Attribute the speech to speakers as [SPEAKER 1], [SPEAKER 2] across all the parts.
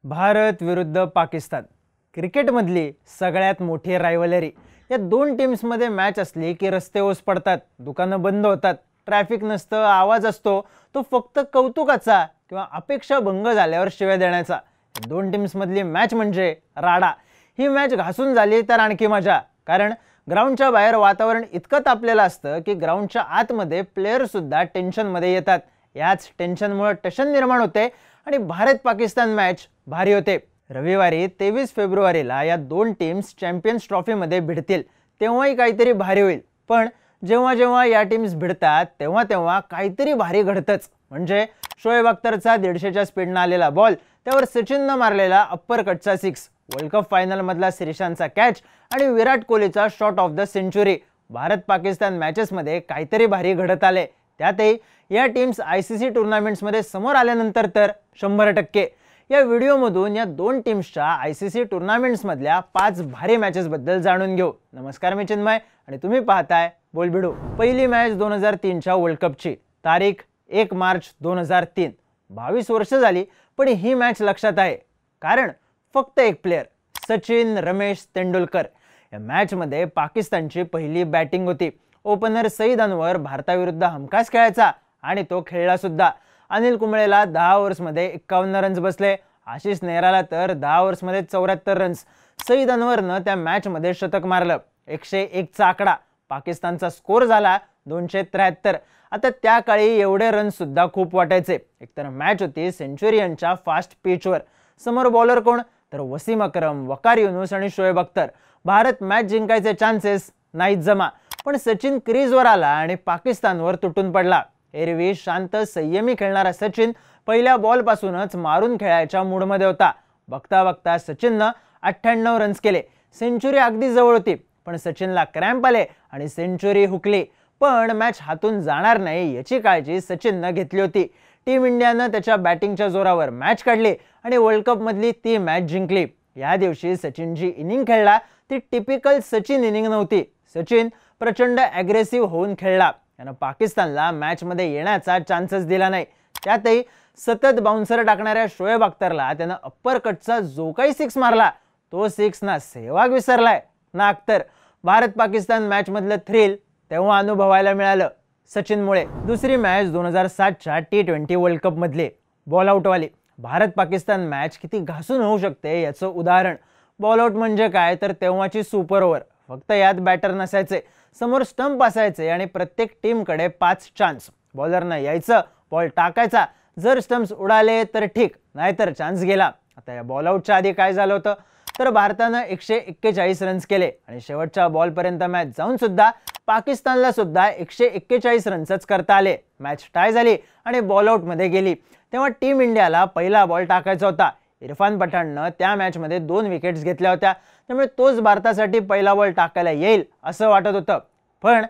[SPEAKER 1] भारत विरुद्ध पाकिस्तान क्रिकेटमधली सगळ्यात मोठी रायव्हलरी। या दोन टीम्समध्ये मॅच असली की रस्ते ओस पडतात, दुकानं बंद होतात, ट्रॅफिक नसतं, आवाज असतो तो फक्त कौतुकाचा किंवा अपेक्षा भंग झाल्यावर शिव्या देण्याचा। या दोन टीम्समधली मॅच म्हणजे राडा। ही मॅच घासून झाली तर आणखी मजा, कारण ग्राउंडच्या बाहेर वातावरण इतकं तापलेलं असतं की ग्राउंडच्या आतमध्ये प्लेयर सुद्धा टेन्शनमध्ये येतात। याच टेन्शनमुळे टशन निर्माण होते आणि भारत पाकिस्तान मॅच भारी होते। रविवारी 23 फेब्रुवारीला या दोन टीम्स चॅम्पियन्स ट्रॉफीमध्ये भिडतील, तेव्हाही काहीतरी भारी होईल। पण जेव्हा जेव्हा या टीम्स भिडतात तेव्हा तेव्हा काहीतरी भारी घडतंच। म्हणजे शोएब अख्तरचा 150च्या स्पीडने आलेला बॉल, त्यावर सचिनने मारलेला अप्पर कटचा 6, वर्ल्ड कप फायनल मधला श्रीशांतचा कॅच आणि विराट कोहलीचा shot of the century. Bharat Pakistan मॅचेसमध्ये काहीतरी भारी घडत आले, त्यातही या टीम्स आयसीसी टुर्नामेंट्समध्ये समोर आल्यानंतर तर 100%। या व्हिडिओमधून या दोन टीम्सच्या आयसीसी टुर्नामेंट्समधल्या 5 भारी मॅचेसबद्दल जाणून घेऊ। नमस्कार, मी चिन्मय आणि तुम्ही पाहताय बोलबिडू। पहिली मॅच 2003च्या वर्ल्ड कपची, तारीख 1 मार्च 2003। 22 वर्ष झाली, पण ही मॅच लक्षात आहे, कारण फक्त एक प्लेयर, सचिन रमेश तेंडुलकर। या मॅचमध्ये पाकिस्तानची पहिली बॅटिंग होती। ओपनर सईद अनवर भारताविरुद्ध हमखास खेळायचा आणि तो खेळला सुद्धा। अनिल कुंबळेला 10 ओव्हर्समध्ये 51 रन्स बसले, आशिष नेहराला तर 10 ओव्हर्समध्ये 74 रन्स। सईद अनवरनं त्या मॅचमध्ये शतक मारलं। 101 चा आकडा, पाकिस्तानचा स्कोर झाला 273। आता त्या काळी एवढे रन्स सुद्धा खूप वाटायचे। एकतर मॅच होती सेंचुरियनच्या फास्ट पिचवर। समोर बॉलर कोण, तर वसीम अक्रम, वकार युनुस आणि शोएब अख्तर। भारत मॅच जिंकायचे चान्सेस नाहीत जमा, पण सचिन क्रीजवर आला आणि पाकिस्तानवर तुटून पडला। एरवी शांत संयमी खेळणारा सचिन पहिल्या बॉलपासूनच मारून खेळायच्या मूडमध्ये होता। बघता बघता सचिननं 98 रन्स केले। सेंचुरी अगदी जवळ होती, पण सचिनला क्रॅम्प आले आणि सेंचुरी हुकली। पण मॅच हातून जाणार नाही याची काळजी सचिननं घेतली होती। टीम इंडियानं त्याच्या बॅटिंगच्या जोरावर मॅच काढली आणि वर्ल्ड कप मधली ती मॅच जिंकली। या दिवशी सचिन जी इनिंग खेळला ती टिपिकल सचिन इनिंग नव्हती। सचिन प्रचंड ॲग्रेसिव्ह होऊन खेळला, त्यानं पाकिस्तानला मॅचमध्ये येण्याचा चान्सच दिला नाही। त्यातही सतत बाउन्सर टाकणाऱ्या शोएब अख्तरला त्यानं अप्पर कटचा जो काही 6 मारला, तो 6 ना सेहवाग विसरलाय ना अख्तर। भारत पाकिस्तान मॅच मधलं थ्रिल तेव्हा अनुभवायला मिळालं सचिनमुळे। दुसरी मॅच 2007च्या T20 वर्ल्ड कप मधली, बॉल आउटवाली। भारत पाकिस्तान मॅच किती घासून होऊ शकते याचं उदाहरण। बॉल आउट म्हणजे काय, तर तेव्हाची सुपर ओव्हर। फक्त यात बॅटर नसायचे, समोर स्टंप असायचे आणि प्रत्येक टीमकडे 5 चान्स। बॉलरनं यायचं, बॉल टाकायचा, जर स्टंप्स उडाले तर ठीक, नाहीतर चान्स गेला। आता या बॉल आउटच्या आधी काय झालं होतं, तर भारतानं 141 रन्स केले आणि शेवटच्या बॉलपर्यंत मॅच जाऊन सुद्धा पाकिस्तानला सुद्धा 141 रन्सच करता आले। मॅच टाय झाली आणि बॉल आउटमध्ये गेली। तेव्हा टीम इंडियाला पहिला बॉल टाकायचा होता। इरफान पठाणनं त्या मॅचमध्ये 2 विकेट्स घेतल्या होत्या, त्यामुळे तोच भारतासाठी पहिला बॉल टाकायला येईल असं वाटत होतं। पण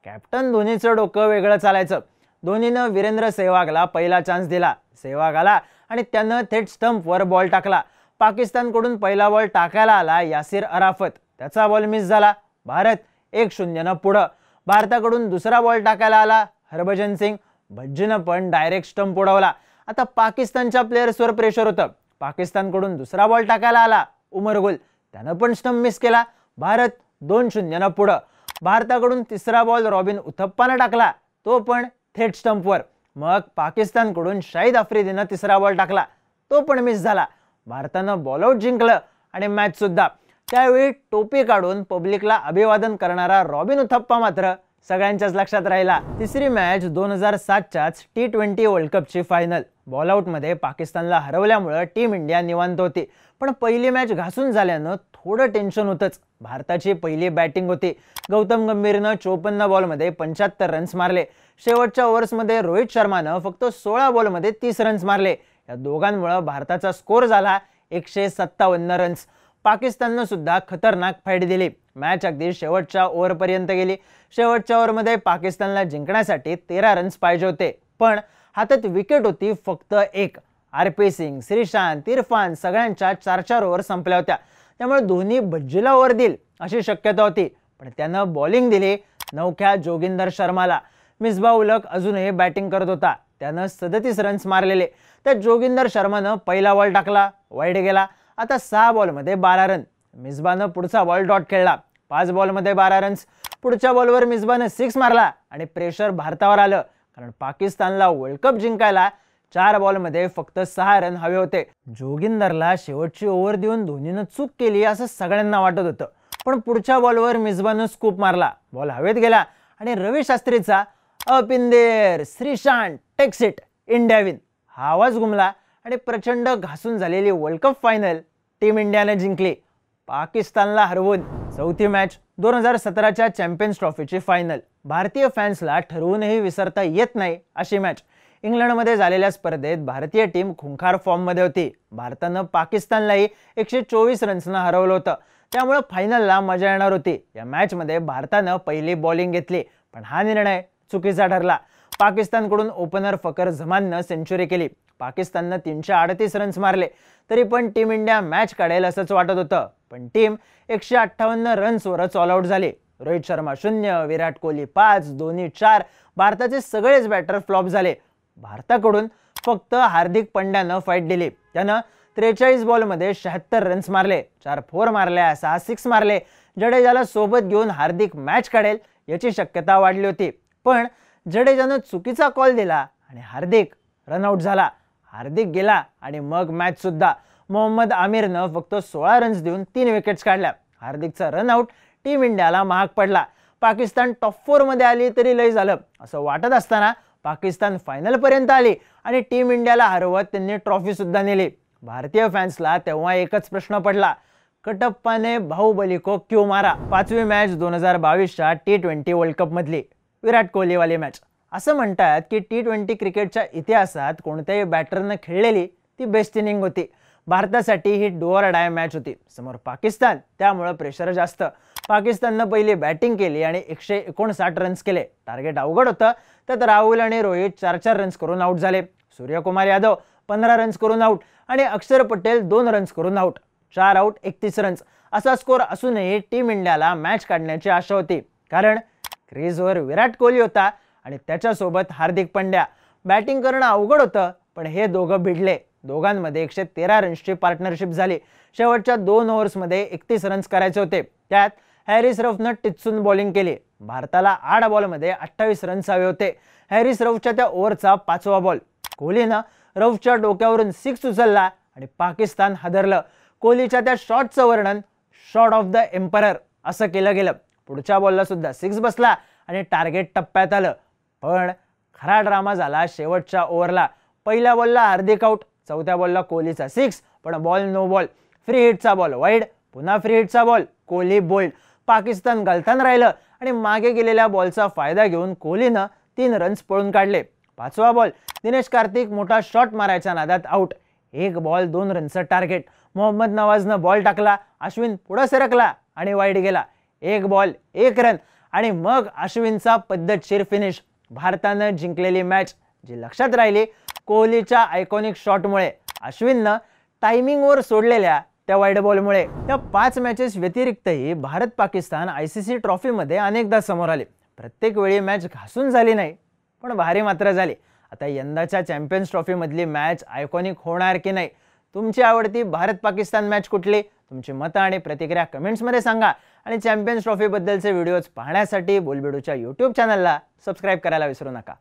[SPEAKER 1] कॅप्टन धोनीचं डोकं वेगळं चालायचं। धोनीनं वीरेंद्र सेहवागला पहिला चान्स दिला। सेहवाग आला आणि त्यानं थेट स्टंपवर बॉल टाकला। पाकिस्तानकडून पहिला बॉल टाकायला आला यासिर अराफत, त्याचा बॉल मिस झाला। भारत 1-0 पुढं। भारताकडून दुसरा बॉल टाकायला आला हरभजन सिंग, भज्जीनं पण डायरेक्ट स्टंप उडवला। आता पाकिस्तानच्या प्लेयर्सवर प्रेशर होतं। पाकिस्तानकडून दुसरा बॉल टाकायला आला उमर गुल, त्यानं पण स्टंप मिस केला। भारत 2-0 पुढं। भारताकडून तिसरा बॉल रॉबिन उथप्पानं टाकला, तो पण थेट स्टंपवर। मग पाकिस्तानकडून शाहिद आफ्रिदीनं तिसरा बॉल टाकला, तो पण मिस झाला। भारतानं बॉल आउट जिंकलं आणि मॅच सुद्धा। त्यावेळी टोपी काढून पब्लिकला अभिवादन करणारा रॉबिन उथप्पा मात्र सगळ्यांच्याच लक्षात राहिला। तिसरी मॅच 2007च्याच T20 वर्ल्ड कपची फायनल। बॉल आउटमध्ये पाकिस्तानला हरवल्यामुळे टीम इंडिया निवांत होती, पण पहिली मॅच घासून झाल्यानं थोडं टेन्शन होतंच। भारताची पहिली बॅटिंग होती। गौतम गंभीरनं 54 बॉलमध्ये 75 रन्स मारले। शेवटच्या ओव्हर्समध्ये रोहित शर्मानं फक्त 16 बॉलमध्ये 30 रन्स मारले। या दोघांमुळे भारताचा स्कोर झाला 157 रन्स। पाकिस्ताननं सुद्धा खतरनाक फाईट दिली। मॅच अगदी शेवटच्या ओव्हरपर्यंत गेली। शेवटच्या ओव्हरमध्ये पाकिस्तानला जिंकण्यासाठी 13 रन्स पाहिजे होते, पण हातात विकेट होती फक्त एक। आरपी सिंग, श्रीशांत, इरफान सगळ्यांच्या 4-4 ओव्हर संपल्या होत्या, त्यामुळे धोनी भज्जीला ओव्हर देईल अशी शक्यता होती। पण त्यानं बॉलिंग दिली नवख्या जोगिंदर शर्माला। मिसबा उलक अजूनही बॅटिंग करत होता, त्यानं 37 रन्स मारलेले. त्यात जोगिंदर शर्मानं पहिला बॉल टाकला, वाईड गेला. आता 6 बॉलमध्ये 12 रन. मिसबानं पुढचा बॉल डॉट खेळला, 5 बॉलमध्ये 12 रन्स. पुढच्या बॉलवर मिसबानं 6 मारला आणि प्रेशर भारतावर आलं, कारण पाकिस्तानला वर्ल्ड कप जिंकायला 4 बॉलमध्ये फक्त 6 रन हवे होते. जोगिंदरला शेवटची ओव्हर देऊन धोनीनं चूक केली असं सगळ्यांना वाटत होतं, पण पुढच्या बॉलवर मिसबानं स्कूप मारला, बॉल हवेत गेला आणि रवी शास्त्रीचा up in there, Sreesanth takes it, India win हा आवाज घुमला आणि प्रचंड घासून झालेली वर्ल्ड कप फायनल टीम इंडियाने जिंकली, पाकिस्तानला हरवून. चौथी मॅच 2017च्या चॅम्पियन्स ट्रॉफीची फायनल. भारतीय फॅन्सला ठरवूनही विसरता येत नाही अशी मॅच. इंग्लंडमध्ये झालेल्या स्पर्धेत भारतीय टीम खुंखार फॉर्ममध्ये होती. भारतानं पाकिस्तानलाही 124 रन्सनं हरवलं होतं, त्यामुळे फायनलला मजा येणार होती. या मॅचमध्ये भारतानं पहिली बॉलिंग घेतली, पण हा निर्णय चुकीचा ठरला. पाकिस्तानकडून ओपनर फकर जमाननं सेंचुरी केली. पाकिस्ताननं 338 रन्स मारले, तरी पण टीम इंडिया मॅच काढेल असंच वाटत होतं, पण टीम 158 रन्सवरच ऑल आउट झाली. रोहित शर्मा 0, विराट कोहली 5, धोनी 4. भारताचे सगळेच बॅटर फ्लॉप झाले. भारताकडून फक्त हार्दिक पंड्यानं फाईट दिली. त्यानं 43 बॉलमध्ये 76 रन्स मारले, 4 4 मारल्या, 6 6 मारले. जडेजाला सोबत घेऊन हार्दिक मॅच काढेल याची शक्यता वाढली होती, पण जडेजानं चुकीचा कॉल दिला आणि हार्दिक रनआउट झाला. हार्दिक गेला आणि मग मॅच सुद्धा. मोहम्मद आमिरनं फक्त 16 रन्स देऊन 3 विकेट्स काढल्या. हार्दिकचा रनआउट टीम इंडियाला महाग पडला. पाकिस्तान टॉप 4 मध्ये आली तरी लय झालं असं वाटत असताना पाकिस्तान फायनलपर्यंत आली आणि टीम इंडियाला हरवत त्यांनी ट्रॉफी सुद्धा नेली. भारतीय फॅन्सला तेव्हा एकच प्रश्न पडला, कटप्पाने बाहुबली को क्यों मारा. 5वी मॅच 2022च्या T20 वर्ल्ड कप मधली विराट कोहलीवाली मॅच. असं म्हणतात की T20 क्रिकेटच्या इतिहासात कोणत्याही बॅटरनं खेळलेली ती बेस्ट इनिंग होती. भारतासाठी ही डू ऑर डाय मॅच होती. समोर पाकिस्तान, त्यामुळे प्रेशर जास्त. पाकिस्ताननं पहिली बॅटिंग केली आणि 159 रन्स केले. टार्गेट अवघड होतं, त्यात राहुल आणि रोहित 4-4 रन्स करून आउट झाले. सूर्यकुमार यादव 15 रन्स करून आउट आणि अक्षर पटेल 2 रन्स करून आउट. 4 आउट 31 रन्स असा स्कोर असूनही टीम इंडियाला मॅच काढण्याची आशा होती, कारण क्रीजवर विराट कोहली होता आणि त्याच्यासोबत हार्दिक पंड्या. बॅटिंग करणं अवघड होतं, पण हे दोघं भिडले. दोघांमध्ये 113 रन्सची पार्टनरशिप झाली. शेवटच्या 2 ओव्हर्समध्ये 31 रन्स करायचे होते. त्यात हॅरिस रफनं टिच्चून बॉलिंग केली. भारताला 8 बॉलमध्ये 28 रन्स हवे होते. हॅरिस रफच्या त्या ओव्हरचा 5वा बॉल. कोहलीनं रफच्या डोक्यावरून 6 उचलला आणि पाकिस्तान हादरलं. कोहलीच्या त्या शॉटचं वर्णन शॉट ऑफ द एम्परर असं केलं गेलं. पुढच्या बॉलला सुद्धा 6 बसला आणि टार्गेट टप्प्यात आलं. पण खरा ड्रामा झाला शेवटच्या ओव्हरला. पहिल्या बॉलला हार्दिक आउट, 4थ्या बॉलला कोहलीचा 6, पण बॉल नो बॉल. फ्री हिटचा बॉल वाईड, पुन्हा फ्री हिटचा बॉल, कोहली बोल्ड. पाकिस्तान गलथान राहिलं आणि मागे गेलेल्या बॉलचा फायदा घेऊन कोहलीनं 3 रन्स पळून काढले. 5वा बॉल, दिनेश कार्तिक मोठा शॉट मारायच्या नादात आउट. 1 बॉल 2 रनचं टार्गेट. मोहम्मद नवाजनं बॉल टाकला, अश्विन पुढं सरकला आणि वाईड गेला. 1 बॉल 1 रन आणि मग अश्विनचा पद्धतशीर फिनिश. भारतानं जिंकलेली मॅच जी लक्षात राहिली कोहलीच्या आयकॉनिक शॉटमुळे, अश्विननं टायमिंगवर सोडलेल्या त्या वाईड बॉलमुळे. या 5 मॅचेस व्यतिरिक्तही भारत पाकिस्तान ICC ट्रॉफीमध्ये अनेकदा समोर आले. प्रत्येक वेळी मॅच घासून झाली नाही, पण भारी मात्र झाली. आता यंदाच्या चॅम्पियन्स ट्रॉफीमधली मॅच आयकॉनिक होणार की नाही? तुमची आवडती भारत पाकिस्तान मॅच कुठली? तुमची मतं आणि प्रतिक्रिया कमेंट्समध्ये सांगा आणि चॅम्पियन्स ट्रॉफीबद्दलचे व्हिडिओज पाहण्यासाठी बोलबेडूच्या YouTube चॅनलला सबस्क्राईब करायला विसरू नका.